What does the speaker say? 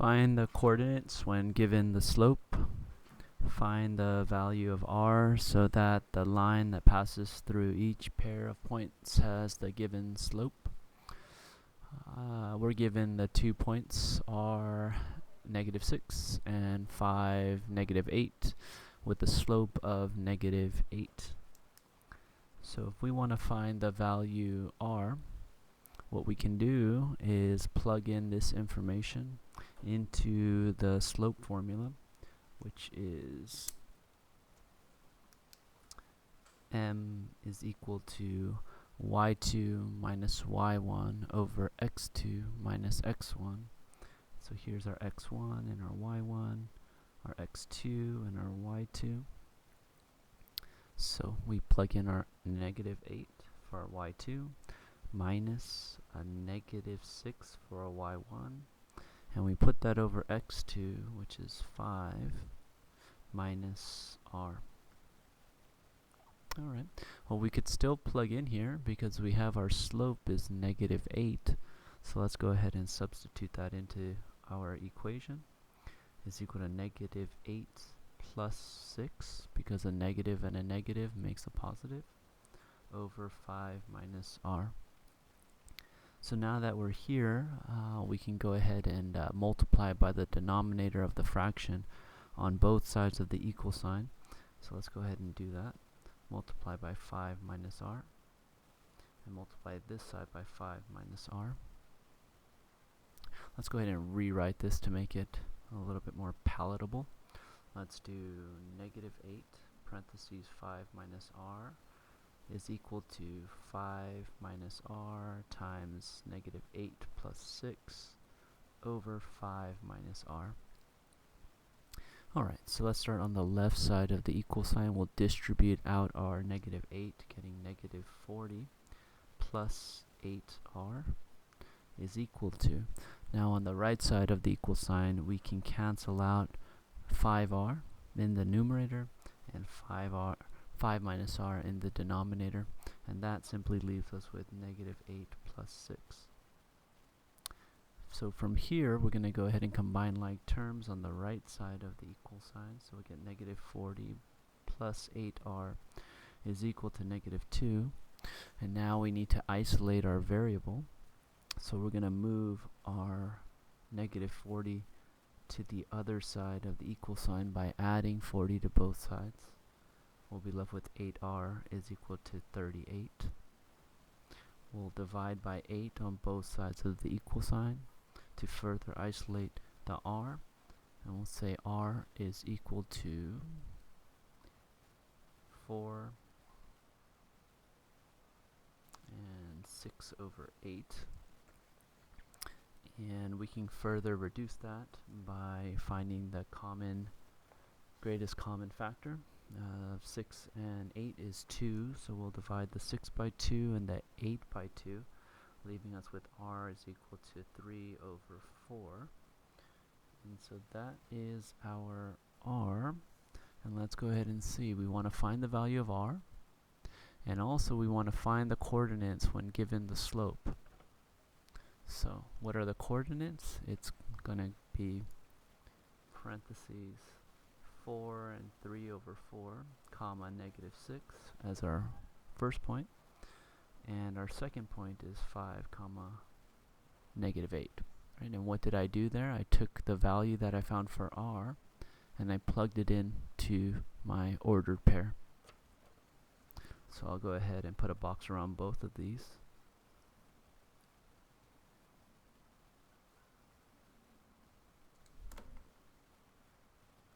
Find the coordinates when given the slope. Find the value of r so that the line that passes through each pair of points has the given slope. We're given the 2 points are -6 and 5, -8, with the slope of -8. So if we want to find the value r, what we can do is plug in this information into the slope formula, which is m is equal to y2 minus y1 over x2 minus x1. So here's our x1 and our y1, our x2 and our y2. So we plug in our -8 for our y2 minus a -6 for our y1, and we put that over x2, which is 5 minus r. Alright, well, we could still plug in here because we have our slope is -8. So let's go ahead and substitute that into our equation. Is equal to -8 plus 6, because a negative and a negative makes a positive, over 5 minus r. So now that we're here, we can go ahead and multiply by the denominator of the fraction on both sides of the equal sign. So let's go ahead and do that. Multiply by 5 minus r, and multiply this side by 5 minus r. Let's go ahead and rewrite this to make it a little bit more palatable. Let's do -8 parentheses 5 minus r is equal to 5 minus r times -8 plus 6 over 5 minus r. Alright, so let's start on the left side of the equal sign. We'll distribute out our -8, getting -40 plus 8r is equal to. Now on the right side of the equal sign, we can cancel out 5r in the numerator and 5 minus r in the denominator, and that simply leaves us with -8 plus 6. So from here, we're going to go ahead and combine like terms on the right side of the equal sign. So we get -40 plus 8r is equal to -2. And now we need to isolate our variable. So we're going to move our -40 to the other side of the equal sign by adding 40 to both sides. We'll be left with 8r is equal to 38. We'll divide by 8 on both sides of the equal sign to further isolate the r, and we'll say r is equal to 4 and 6 over 8. And we can further reduce that by finding the greatest common factor. 6 and 8 is 2, so we'll divide the 6 by 2 and the 8 by 2, leaving us with r is equal to 3 over 4. And so that is our r. And let's go ahead and see. We want to find the value of r, and also we want to find the coordinates when given the slope. So what are the coordinates? It's going to be parentheses 4 and 3 over 4, comma -6 as our first point. And our second point is 5, comma -8. Right? And what did I do there? I took the value that I found for r and I plugged it in to my ordered pair. So I'll go ahead and put a box around both of these.